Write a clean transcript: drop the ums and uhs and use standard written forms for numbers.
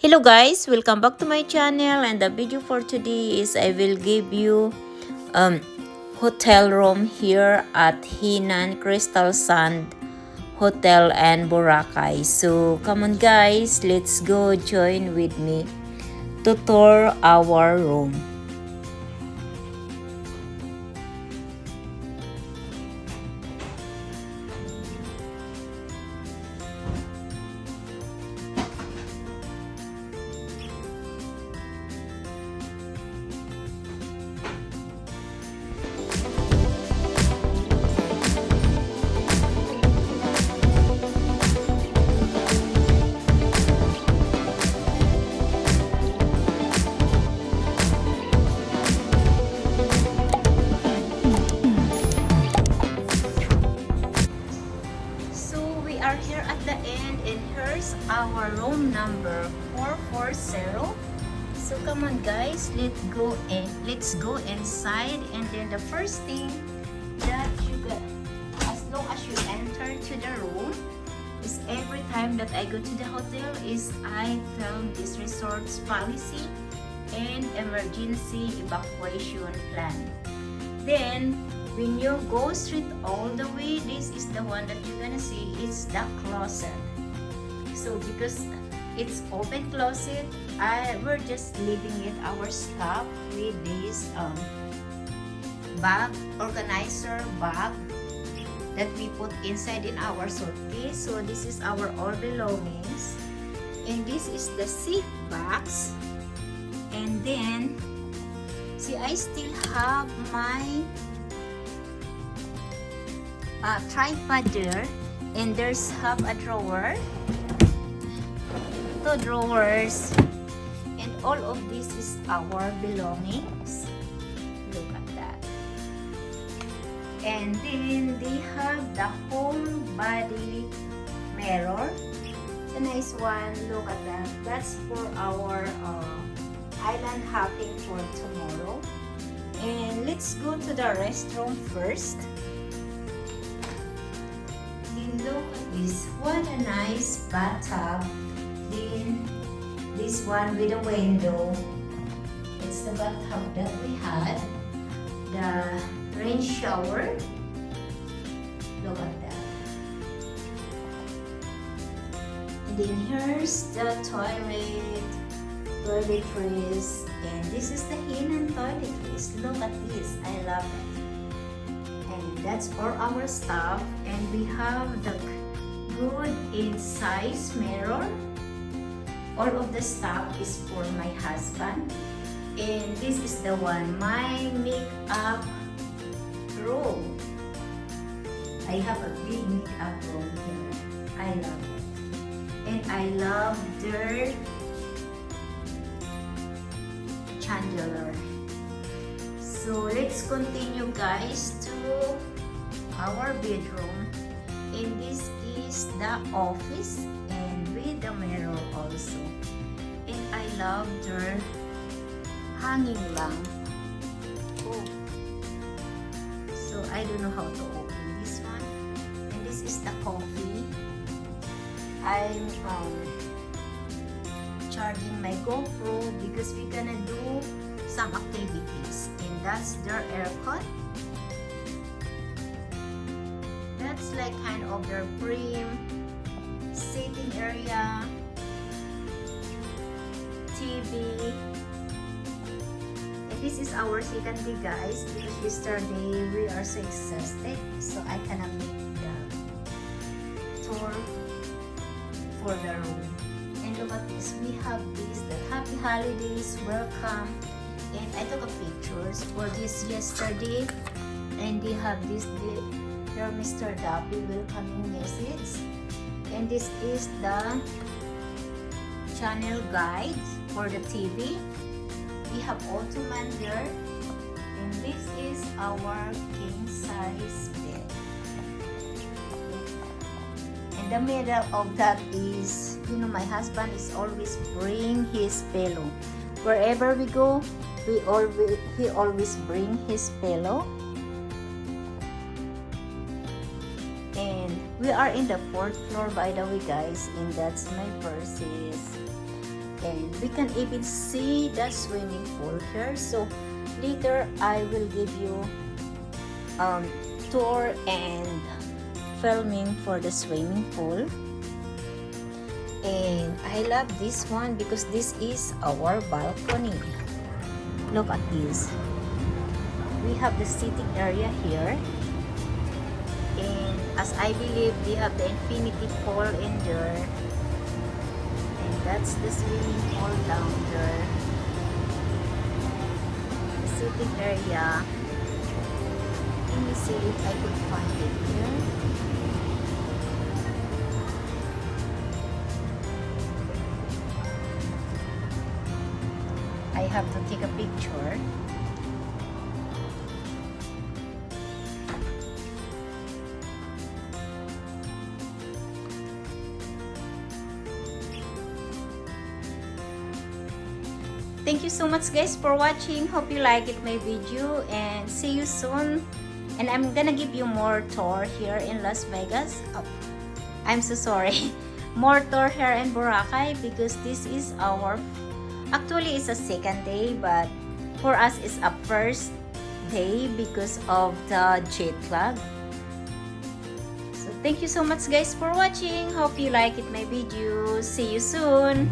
Hello guys, welcome back to my channel, and the video for today is I will give you hotel room here at Henann Crystal Sand Hotel and Boracay. So come on guys, let's go join with me to tour our room. Are here at the end, and here's our room number 440. So come on guys, let's go inside. And then the first thing that you get, as long as you enter to the room, is every time that I go to the hotel is I film this resort's policy and emergency evacuation plan. Then when you go straight all the way, this is the one that you're gonna see. It's the closet. So because it's open closet, we're just leaving it our stuff with this bag, organizer bag that we put inside in our suitcase. So this is our all belongings, and this is the safe box. And then see, I still have my tripod there, and there's half a drawer, two drawers, and all of this is our belongings. Look at that. And then they have the whole body mirror. It's a nice one. Look at that. That's for our island hopping for tomorrow. And let's go to the restroom first. Look at this, what a nice bathtub. Then this one with a window, it's the bathtub that we had. The rain shower, look at that. And then here's the toiletries, and this is the Henann toiletries. Look at this, I love it. That's for our stuff. And we have the good in size mirror. All of the stuff is for my husband. And this is the one, my makeup room. I have a big makeup room here. I love it. And I love their chandelier. So let's continue guys to our bedroom, and this is the office, and with the mirror also. And I love their hanging lamp. Oh, so I don't know how to open this one. And this is the coffee. I'm charging my GoPro because we're gonna do some activities, and that's their aircon. That's like kind of their prim sitting area, TV. And this is our second day guys, because yesterday we are so exhausted, so I cannot make the tour for the room. And look at this, we have this, the happy holidays, welcome. And I took a pictures for this yesterday, and they have this their Mr. Dappy welcoming message. And this is the channel guide for the TV. We have Ottoman there, and this is our king size bed. In the middle of that is, you know, my husband is always bring his pillow wherever we go. He always bring his pillow. And we are in the 4th floor, by the way guys, and that's my purses. and we can even see the swimming pool here. So later I will give you tour and filming for the swimming pool. And I love this one because this is our balcony. Look at this. We have the sitting area here, and as I believe they have the infinity pool in there, and that's the swimming pool down there. The sitting area. Let me see if I could find it here. I have to take a picture. Thank you so much guys for watching. Hope you like it my video, and see you soon. And I'm gonna give you more tour here in Las Vegas. Oh, I'm so sorry. More tour here in Boracay because this is our, actually it's a second day, but for us it's a first day because of the jet lag. So thank you so much guys for watching. Hope you like it my video. See you soon.